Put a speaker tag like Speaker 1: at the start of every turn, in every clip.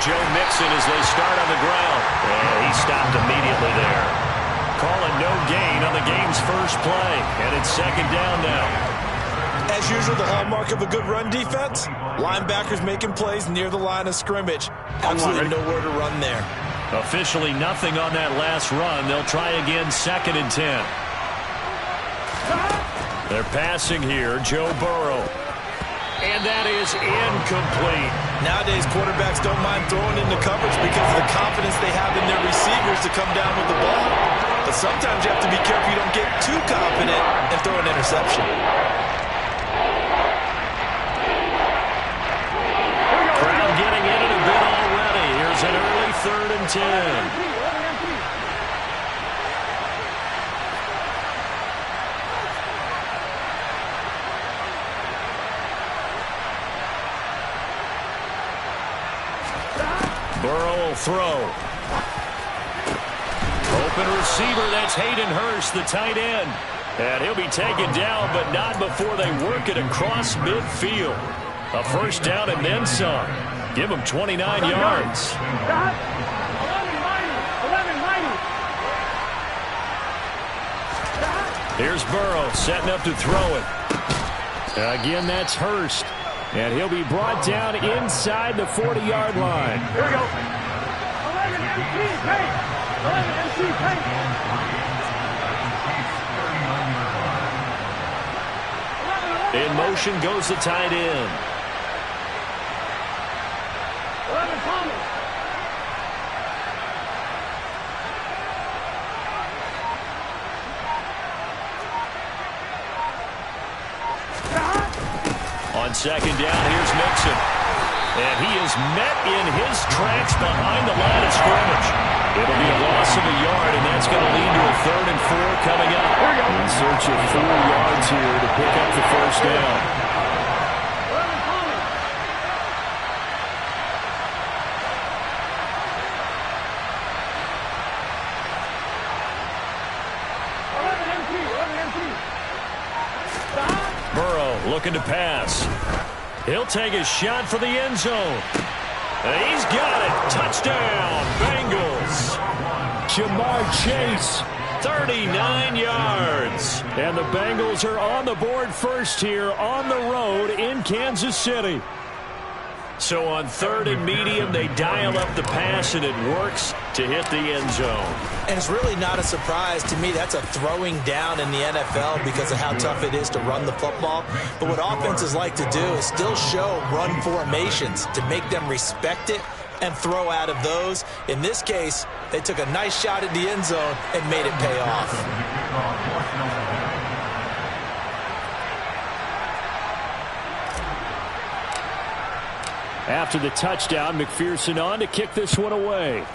Speaker 1: Joe Mixon as they start on the ground. And he stopped immediately there. Calling no gain on the game's first play. And it's second down now.
Speaker 2: As usual, the hallmark of a good run defense, linebackers making plays near the line of scrimmage. Absolutely nowhere to run there.
Speaker 1: Officially nothing on that last run. They'll try again, 2nd and 10. They're passing here, Joe Burrow. And that is incomplete.
Speaker 2: Nowadays, quarterbacks don't mind throwing into coverage because of the confidence they have in their receivers to come down with the ball. But sometimes you have to be careful you don't get too confident and throw an interception.
Speaker 1: Crowd getting in it a bit already. Here's an early 3rd and 10. Burrow will throw. Open receiver, that's Hayden Hurst, the tight end. And he'll be taken down, but not before they work it across midfield. A first down and then some. Give him 29 yards. Here's Burrow setting up to throw it. Again, that's Hurst. And he'll be brought down inside the 40-yard line.
Speaker 3: Here we go. 11 MC paint. 11 MC paint.
Speaker 1: In motion goes the tight end.
Speaker 3: 11 Thomas.
Speaker 1: On second down, here's Mixon. And he is met in his tracks behind the line of scrimmage. It'll be a loss of a yard, and that's going to lead to a 3rd and 4 coming up. In search of 4 yards here to pick up the first down.
Speaker 3: 11 Thomas.
Speaker 1: Burrow looking to pass. He'll take a shot for the end zone. And he's got it. Touchdown, Bengals. Jamar Chase, 39 yards. And the Bengals are on the board first here on the road in Kansas City. So on 3rd and medium, they dial up the pass, and it works to hit the end zone.
Speaker 2: And it's really not a surprise to me. That's a throwing down in the NFL because of how tough it is to run the football. But what offenses like to do is still show run formations to make them respect it and throw out of those. In this case, they took a nice shot at the end zone and made it pay off.
Speaker 1: After the touchdown, McPherson on to kick this one away.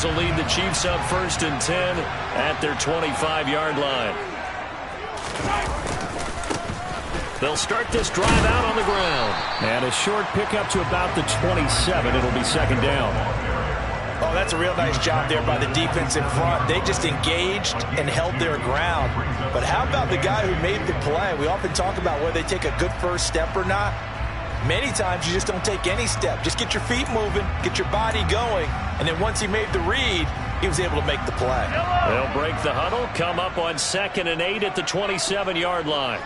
Speaker 1: Will lead the Chiefs up 1st and 10 at their 25-yard line. They'll start this drive out on the ground. And a short pickup to about the 27. It'll be 2nd down.
Speaker 2: Oh, that's a real nice job there by the defense in front. They just engaged and held their ground. But how about the guy who made the play? We often talk about whether they take a good first step or not. Many times you just don't take any step. Just get your feet moving, get your body going, and then once he made the read, he was able to make the play.
Speaker 1: They'll break the huddle, come up on 2nd and 8 at the 27-yard line.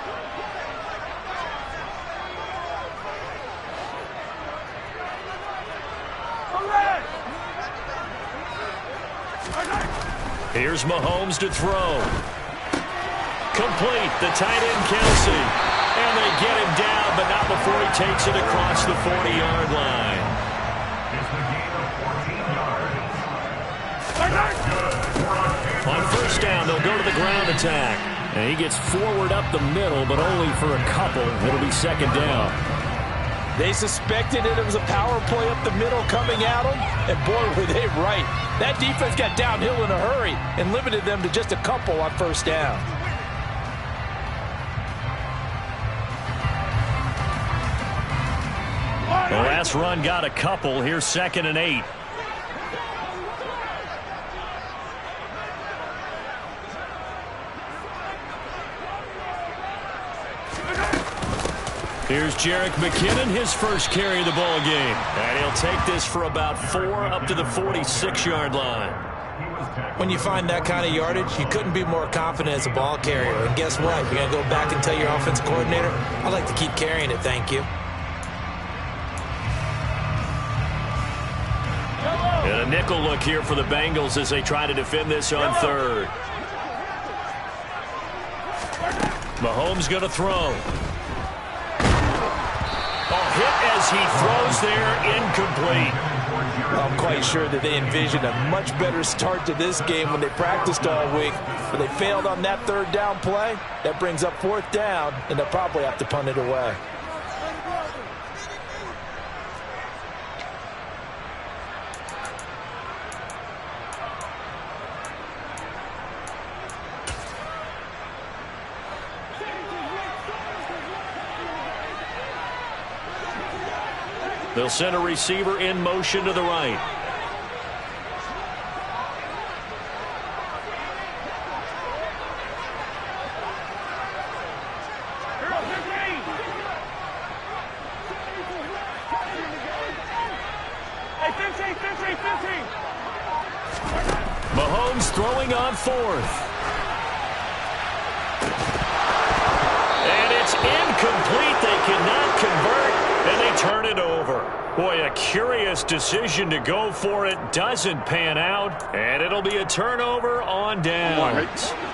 Speaker 1: Here's Mahomes to throw. Complete, the tight end Kelsey. And they get him down, but not before he takes it across the 40-yard line. On 1st down, they'll go to the ground attack. And he gets forward up the middle, but only for a couple. It'll be 2nd down.
Speaker 2: They suspected it was a power play up the middle coming at them, and boy, were they right. That defense got downhill in a hurry and limited them to just a couple on 1st down.
Speaker 1: The last run got a couple. Here's 2nd and 8. Here's Jerick McKinnon, his first carry of the ball game. And he'll take this for about 4 up to the 46-yard line.
Speaker 2: When you find that kind of yardage, you couldn't be more confident as a ball carrier. And guess what? You're going to go back and tell your offensive coordinator, I'd like to keep carrying it, thank you.
Speaker 1: And a nickel look here for the Bengals as they try to defend this on 3rd. Mahomes going to throw. Hit as he throws there, incomplete.
Speaker 2: I'm quite sure that they envisioned a much better start to this game when they practiced all week. But they failed on that 3rd down play. That brings up 4th down, and they'll probably have to punt it away.
Speaker 1: They'll send a receiver in motion to the right. Mahomes throwing on 4th. And it's incomplete. They cannot convert, and they turn it over. Boy, a curious decision to go for it. Doesn't pan out, and it'll be a turnover on downs.
Speaker 3: 11.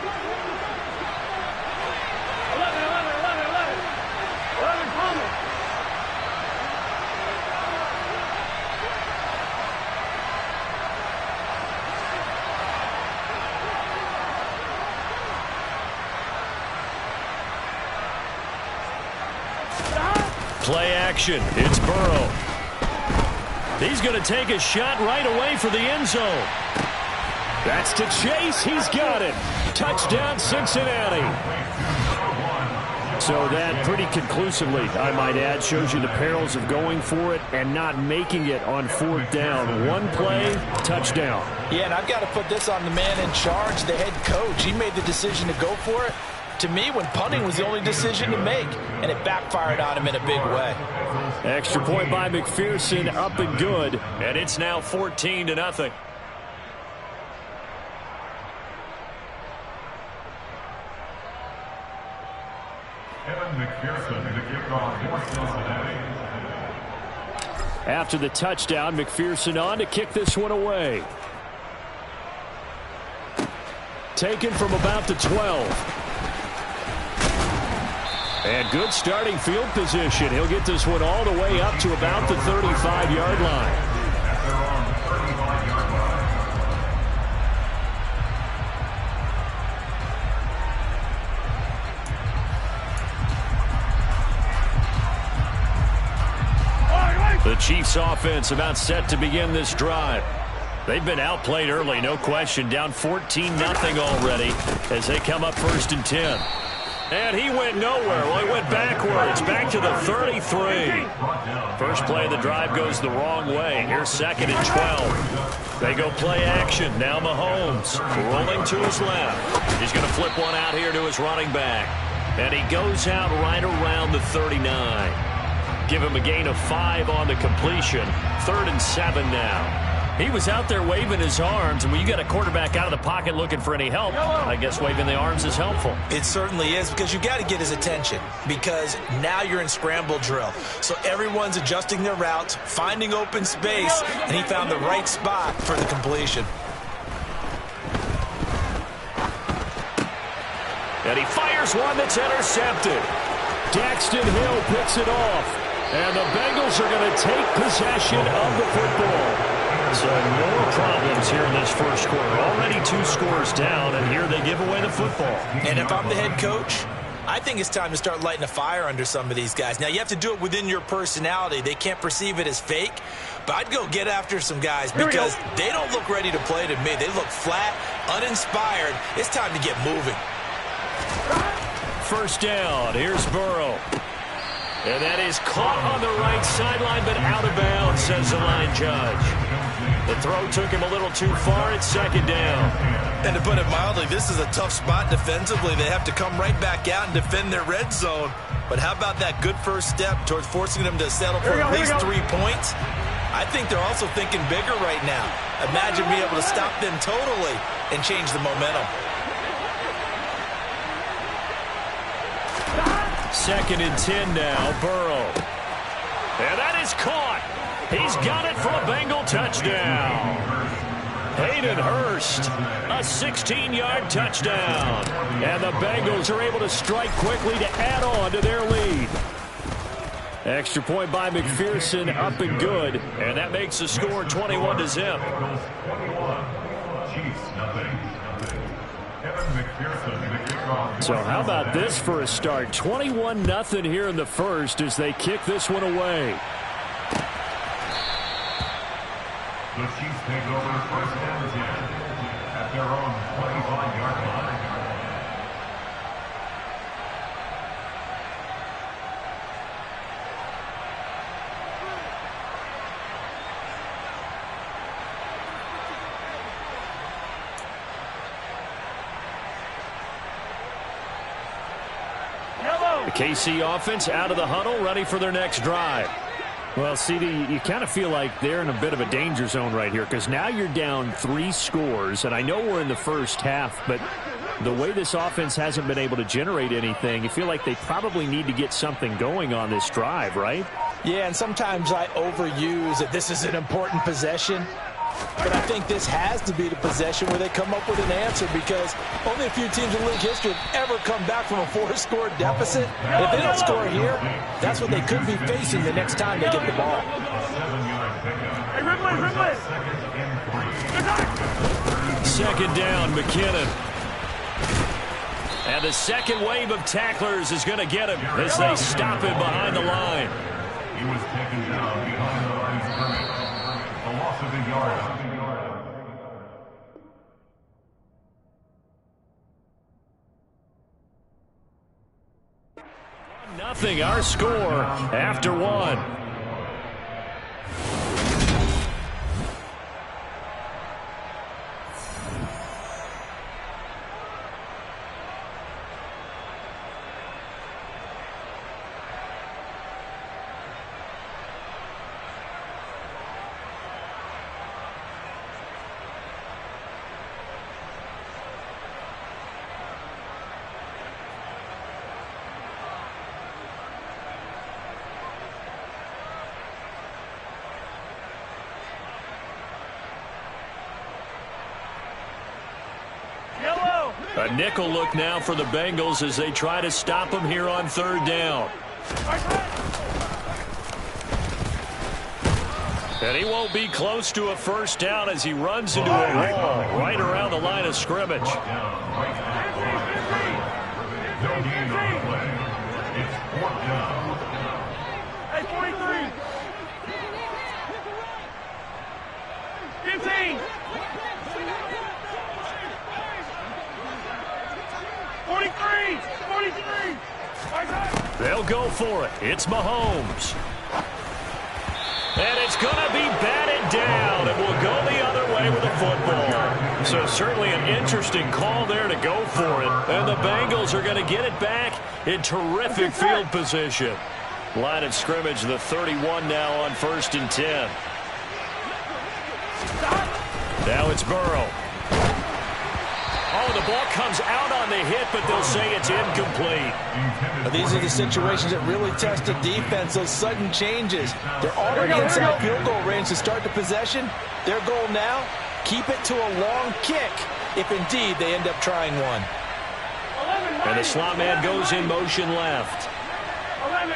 Speaker 1: Play action. It's Burrow. He's going to take a shot right away for the end zone. That's to Chase. He's got it. Touchdown, Cincinnati. So that pretty conclusively, I might add, shows you the perils of going for it and not making it on 4th down. One play, touchdown.
Speaker 2: Yeah, and I've got to put this on the man in charge, the head coach. He made the decision to go for it. To me, when punting was the only decision to make, and it backfired on him in a big way.
Speaker 1: Extra point by McPherson, up and good, and it's now 14-0. After the touchdown, McPherson on to kick this one away. Taken from about the 12. And good starting field position. He'll get this one all the way up to about the 35-yard line. The Chiefs offense about set to begin this drive. They've been outplayed early, no question. Down 14-0 already as they come up 1st and 10. And he went nowhere. Well, he went backwards, back to the 33. First play of the drive goes the wrong way. Here's 2nd and 12. They go play action. Now Mahomes rolling to his left. He's going to flip one out here to his running back. And he goes out right around the 39. Give him a gain of 5 on the completion. 3rd and 7 now. He was out there waving his arms, and when you got a quarterback out of the pocket looking for any help, I guess waving the arms is helpful.
Speaker 2: It certainly is, because you got to get his attention, because now you're in scramble drill. So everyone's adjusting their routes, finding open space, and he found the right spot for the completion.
Speaker 1: And he fires one that's intercepted. Daxton Hill picks it off. And the Bengals are going to take possession of the football. So no problems here in this first quarter. Already 2 scores down, and here they give away the football.
Speaker 2: And if I'm the head coach, I think it's time to start lighting a fire under some of these guys. Now, you have to do it within your personality. They can't perceive it as fake. But I'd go get after some guys because they don't look ready to play to me. They look flat, uninspired. It's time to get moving.
Speaker 1: First down. Here's Burrow. And that is caught on the right sideline, but out of bounds, says the line judge. The throw took him a little too far. It's second down.
Speaker 2: And to put it mildly, this is a tough spot defensively. They have to come right back out and defend their red zone. But how about that good first step towards forcing them to settle for at least 3 points? I think they're also thinking bigger right now. Imagine being able to stop them totally and change the momentum.
Speaker 1: Second and 10 now, Burrow. And that is caught. He's got it for a Bengal touchdown. Hayden Hurst, a 16-yard touchdown. And the Bengals are able to strike quickly to add on to their lead. Extra point by McPherson, up and good. And that makes the score 21-0. So how about this for a start? 21-0 here in the first as they kick this one away.
Speaker 4: The Chiefs take over first and 10 at their own 25-yard line.
Speaker 1: The KC offense out of the huddle, ready for their next drive. Well, CD, you kind of feel like they're in a bit of a danger zone right here because now you're down 3 scores, and I know we're in the first half, but the way this offense hasn't been able to generate anything, you feel like they probably need to get something going on this drive, right?
Speaker 2: Yeah, and sometimes I overuse that this is an important possession. But I think this has to be the possession where they come up with an answer because only a few teams in league history have ever come back from a 4-score deficit. And if they don't score here, that's what they could be facing the next time they get the ball.
Speaker 1: Second down, McKinnon. And the second wave of tacklers is going to get him as they stop him behind the line.
Speaker 4: He was taken down behind the line of scrimmage. A loss of a yard.
Speaker 1: Nothing, our score after 1. A nickel look now for the Bengals as they try to stop him here on third down. And he won't be close to a first down as he runs into a wall right around the line of scrimmage.
Speaker 4: No gain on the play. It's 4th down.
Speaker 3: Hey, 43. 15. 43. 43.
Speaker 1: They'll go for it. It's Mahomes. And it's going to be batted down. It will go the other way with the football. So certainly an interesting call there to go for it. And the Bengals are going to get it back in terrific field position. Line of scrimmage, the 31 now on 1st and 10. Now it's Burrow. Oh, the ball comes out on the hit, but they'll say it's incomplete.
Speaker 2: These are the situations that really test a defense, those sudden changes. They're already inside field goal range to start the possession. Their goal now, keep it to a long kick, if indeed they end up trying one.
Speaker 1: And the slot man goes in motion left.
Speaker 3: 11.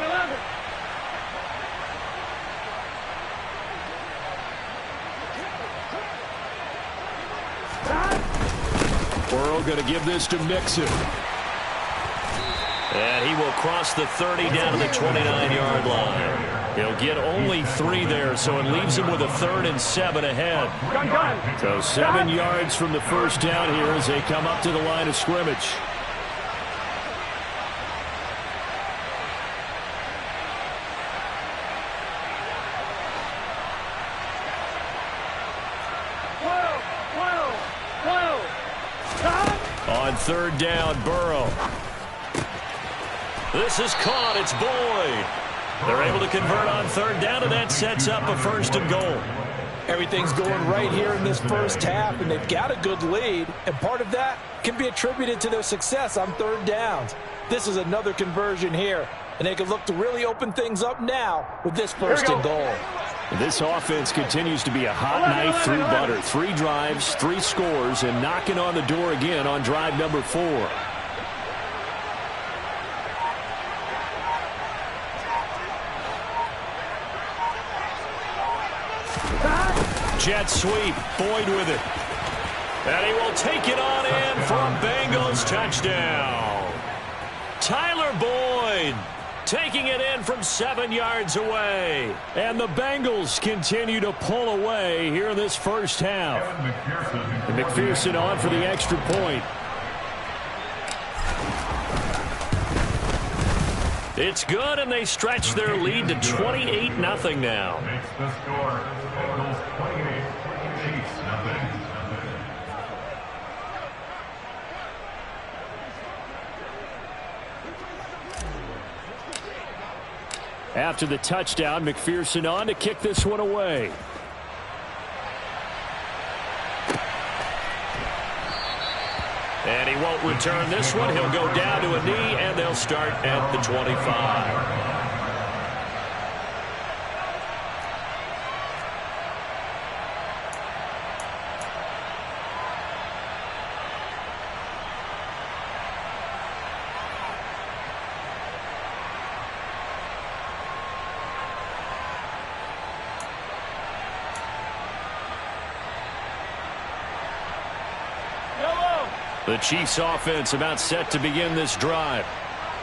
Speaker 1: Burrow going to give this to Mixon. And he will cross the 30 down to the 29-yard line. He'll get only 3 there, so it leaves him with a 3rd and 7 ahead. So 7 yards from the first down here as they come up to the line of scrimmage. On third down, Burrow. This is caught. It's Boyd. They're able to convert on third down, and that sets up a 1st and goal.
Speaker 2: Everything's going right here in this first half, and they've got a good lead, and part of that can be attributed to their success on third downs. This is another conversion here, and they can look to really open things up now with this 1st and goal.
Speaker 1: This offense continues to be a hot knife through butter. 3 drives, 3 scores, and knocking on the door again on drive number 4. Jet sweep, Boyd with it. And he will take it on in for a Bengals touchdown. Tyler Boyd taking it in from 7 yards away. And the Bengals continue to pull away here in this first half. And McPherson on for the extra point. It's good, and they stretch their lead to 28-0 now.
Speaker 4: Makes the score. Bengals 28, Chiefs nothing.
Speaker 1: After the touchdown, McPherson on to kick this one away. And he won't return this one. He'll go down to a knee, and they'll start at the 25. The Chiefs offense about set to begin this drive.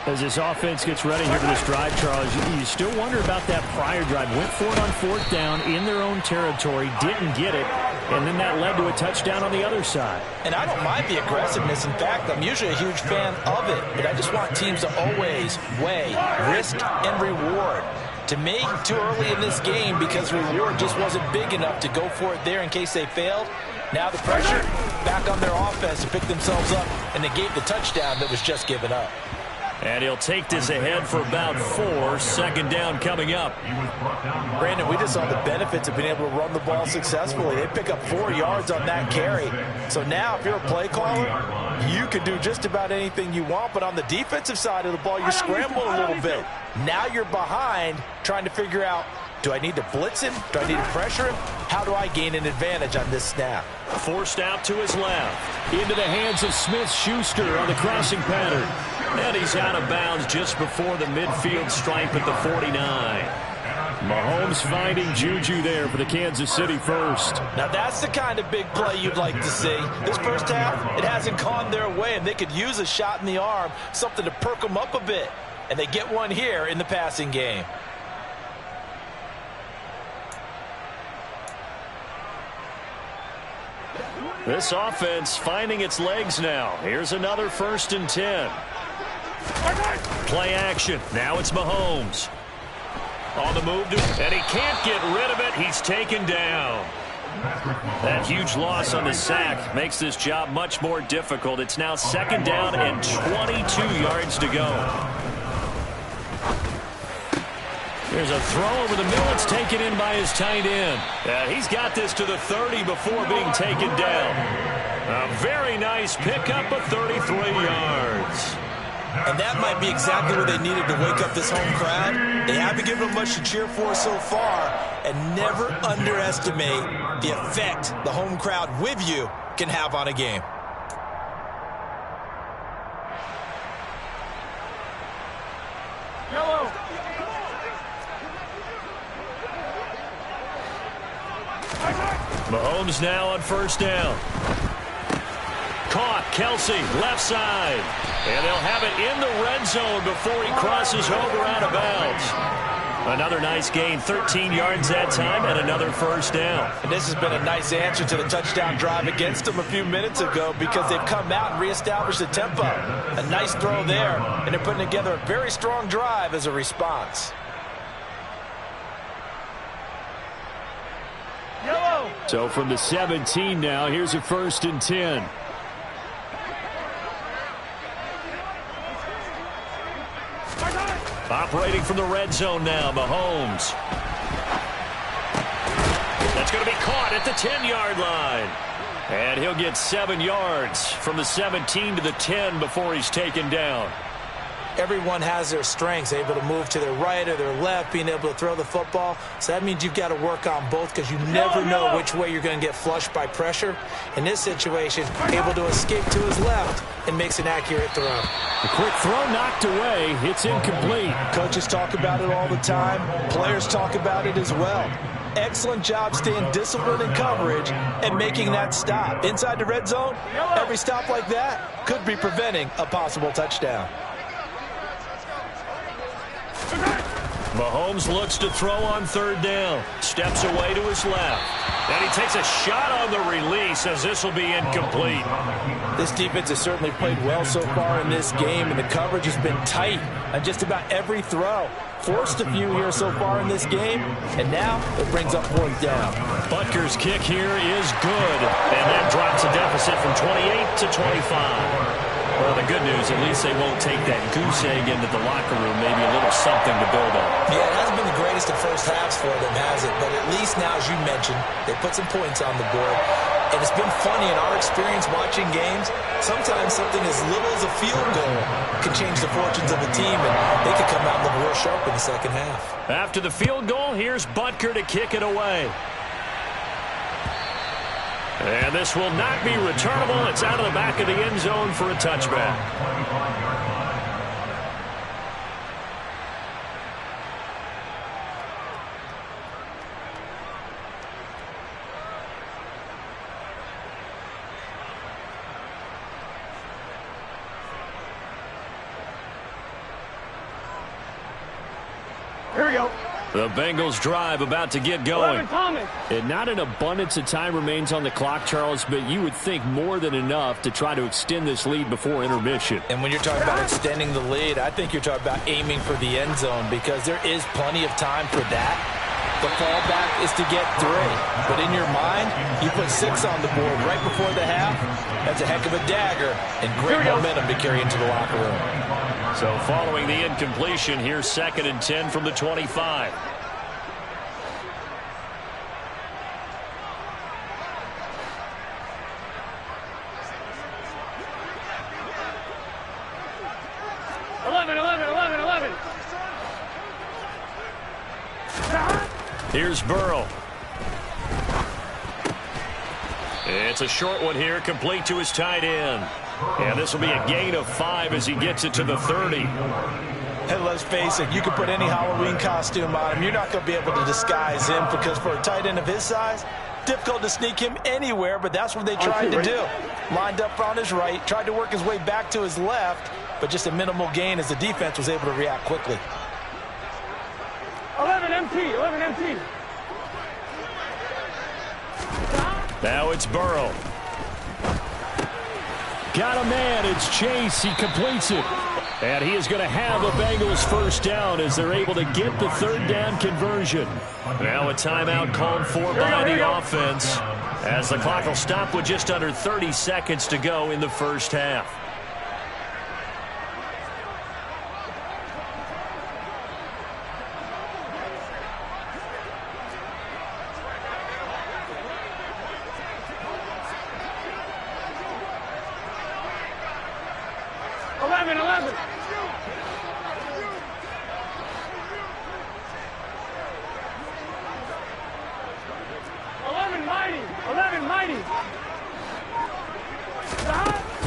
Speaker 1: As this offense gets ready here for this drive, Charles, you still wonder about that prior drive. Went for it on 4th down in their own territory, didn't get it, and then that led to a touchdown on the other side.
Speaker 2: And I don't mind the aggressiveness. In fact, I'm usually a huge fan of it, but I just want teams to always weigh risk and reward. To me, too early in this game because reward just wasn't big enough to go for it there in case they failed. Now the pressure back on their offense to pick themselves up, and they gave the touchdown that was just given up.
Speaker 1: And he'll take this ahead for about 4. 2nd down coming up.
Speaker 2: Brandon, we just saw the benefits of being able to run the ball successfully. They pick up 4 yards on that carry. So now if you're a play caller, you can do just about anything you want. But on the defensive side of the ball, you're scrambling a little bit. Now you're behind trying to figure out, do I need to blitz him? Do I need to pressure him? How do I gain an advantage on this snap?
Speaker 1: Forced out to his left. Into the hands of Smith-Schuster on the crossing pattern. And he's out of bounds just before the midfield stripe at the 49. Mahomes finding Juju there for the Kansas City first.
Speaker 2: Now that's the kind of big play you'd like to see. This first half, it hasn't gone their way, and they could use a shot in the arm, something to perk them up a bit. And they get one here in the passing game.
Speaker 1: This offense finding its legs now. Here's another 1st and 10. Play action. Now it's Mahomes. On the move, and he can't get rid of it. He's taken down. That huge loss on the sack makes this job much more difficult. It's now 2nd down and 22 yards to go. There's a throw over the middle. It's taken in by his tight end. He's got this to the 30 before being taken down. A very nice pickup of 33 yards.
Speaker 2: And that might be exactly what they needed to wake up this home crowd. They haven't given them much to cheer for so far. And never underestimate the effect the home crowd with you can have on a game.
Speaker 3: Yellow.
Speaker 1: Mahomes now on 1st down. Caught. Kelsey, left side. And they'll have it in the red zone before he crosses over out of bounds. Another nice gain, 13 yards that time, and another 1st down.
Speaker 2: And this has been a nice answer to the touchdown drive against them a few minutes ago because they've come out and reestablished the tempo. A nice throw there, and they're putting together a very strong drive as a response.
Speaker 3: Yellow.
Speaker 1: So from the 17 now, here's a 1st and 10. Operating from the red zone now, Mahomes. That's going to be caught at the 10-yard line. And he'll get 7 yards from the 17 to the 10 before he's taken down.
Speaker 2: Everyone has their strengths, able to move to their right or their left, being able to throw the football. So that means you've got to work on both because you never know which way you're going to get flushed by pressure. In this situation, able to escape to his left and makes an accurate throw.
Speaker 1: A quick throw knocked away. It's incomplete.
Speaker 2: Coaches talk about it all the time. Players talk about it as well. Excellent job staying disciplined in coverage and making that stop. Inside the red zone, every stop like that could be preventing a possible touchdown.
Speaker 1: Mahomes looks to throw on third down. Steps away to his left. And he takes a shot on the release as this will be incomplete.
Speaker 2: This defense has certainly played well so far in this game, and the coverage has been tight on just about every throw. Forced a few here so far in this game, and now it brings up fourth down.
Speaker 1: Butker's kick here is good, and that drops a deficit from 28 to 25. Well, the good news, at least they won't take that goose egg into the locker room. Maybe a little something to build on.
Speaker 2: Yeah, it hasn't been the greatest of first halves for them, has it? But at least now, as you mentioned, they put some points on the board. And it's been funny in our experience watching games. Sometimes something as little as a field goal can change the fortunes of a team, and they could come out and look real sharp in the second half.
Speaker 1: After the field goal, here's Butker to kick it away. And this will not be returnable. It's out of the back of the end zone for a touchback.
Speaker 3: Here we go.
Speaker 1: The Bengals drive about to get going. And not an abundance of time remains on the clock, Charles, but you would think more than enough to try to extend this lead before intermission.
Speaker 2: And when you're talking about extending the lead, I think you're talking about aiming for the end zone because there is plenty of time for that. The fallback is to get 3. But in your mind, you put 6 on the board right before the half. That's a heck of a dagger and great momentum to carry into the locker room.
Speaker 1: So following the incompletion, here's 2nd and 10 from the 25. Here's Burrow. It's a short one here, complete to his tight end. And this will be a gain of 5 as he gets it to the 30.
Speaker 2: And let's face it, you can put any Halloween costume on him. You're not going to be able to disguise him because for a tight end of his size, difficult to sneak him anywhere, but that's what they tried to do. Lined up on his right, tried to work his way back to his left, but just a minimal gain as the defense was able to react quickly.
Speaker 3: 11 MT.
Speaker 1: Now it's Burrow. Got a man. It's Chase. He completes it. And he is going to have a Bengals first down as they're able to get the third down conversion. Now a timeout called for by the offense as the clock will stop with just under 30 seconds to go in the first half.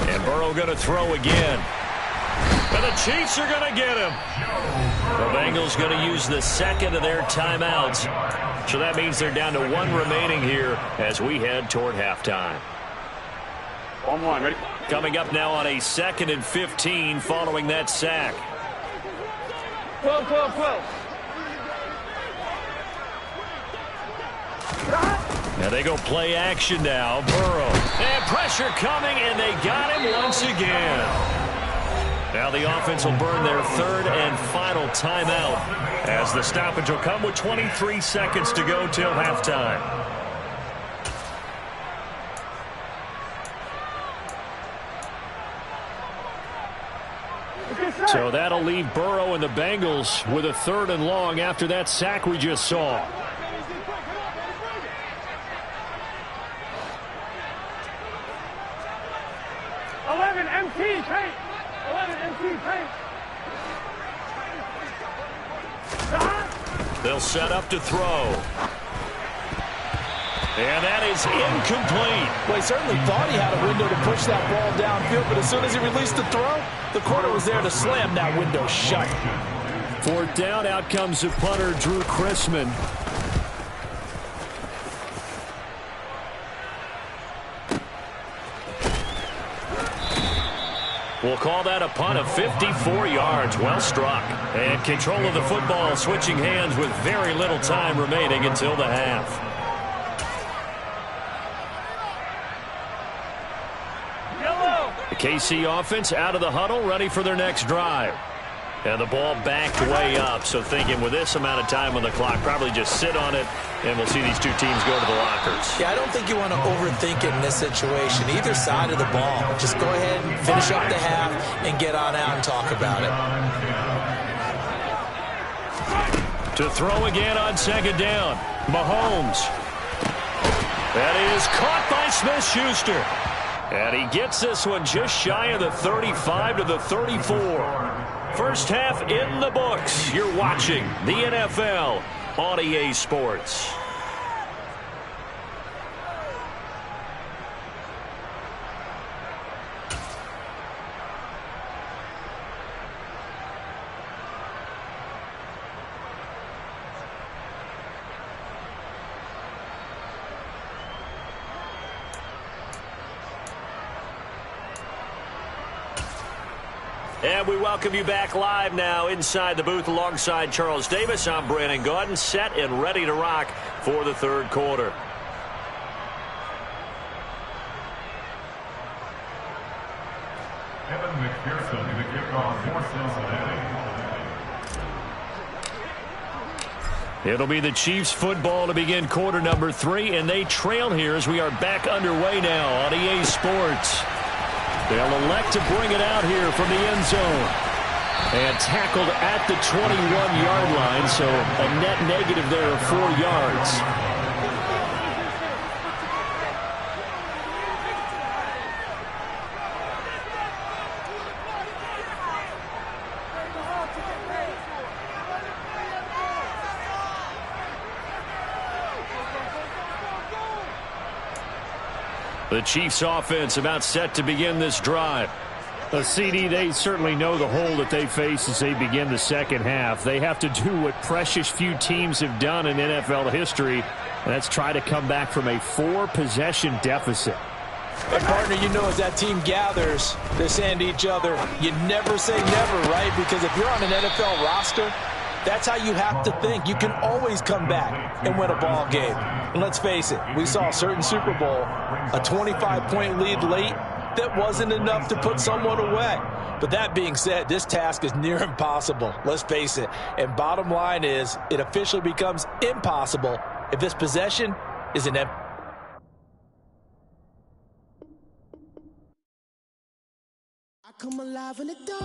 Speaker 1: And Burrow going to throw again. And the Chiefs are going to get him. The Bengals going to use the second of their timeouts. So that means they're down to 1 remaining here as we head toward halftime.
Speaker 3: On one, ready?
Speaker 1: Coming up now on a 2nd and 15 following that sack.
Speaker 3: 12.
Speaker 1: Now they go play action now. Burrow. And pressure coming, and they got him once again. Now the offense will burn their 3rd and final timeout as the stoppage will come with 23 seconds to go till halftime. So that'll leave Burrow and the Bengals with a 3rd and long after that sack we just saw. They'll set up to throw. And that is incomplete.
Speaker 2: Well, he certainly thought he had a window to push that ball downfield, but as soon as he released the throw, the corner was there to slam that window shut.
Speaker 1: 4th down, out comes the punter, Drew Chrisman. We'll call that a punt of 54 yards. Well struck. And control of the football switching hands with very little time remaining until the half. The KC offense out of the huddle, ready for their next drive. And the ball backed way up, so thinking with this amount of time on the clock, probably just sit on it, and we'll see these two teams go to the lockers.
Speaker 2: Yeah, I don't think you want to overthink it in this situation. Either side of the ball. Just go ahead and finish up the half and get on out and talk about it.
Speaker 1: To throw again on 2nd down. Mahomes. That is caught by Smith-Schuster. And he gets this one just shy of the 35 to the 34. First half in the books. You're watching the NFL on EA Sports. And we welcome you back live now inside the booth alongside Charles Davis. I'm Brandon Gaudin, set and ready to rock for the 3rd quarter.
Speaker 4: Evan McPherson to the kickoff for Cincinnati.
Speaker 1: It'll be the Chiefs football to begin quarter number 3, and they trail here as we are back underway now on EA Sports. They'll elect to bring it out here from the end zone. And tackled at the 21-yard line, so a net negative there of 4 yards. The Chiefs offense about set to begin this drive. CD, they certainly know the hole that they face as they begin the 2nd half. They have to do what precious few teams have done in NFL history, and that's try to come back from a 4-possession deficit.
Speaker 2: And partner, you know, as that team gathers, they're saying to each other, you never say never, right? Because if you're on an NFL roster, that's how you have to think. You can always come back and win a ball game. And let's face it, we saw a certain Super Bowl, a 25-point lead late, that wasn't enough to put someone away. But that being said, this task is near impossible. Let's face it. And bottom line is, it officially becomes impossible if this possession is an empty.
Speaker 5: I come alive in the dark.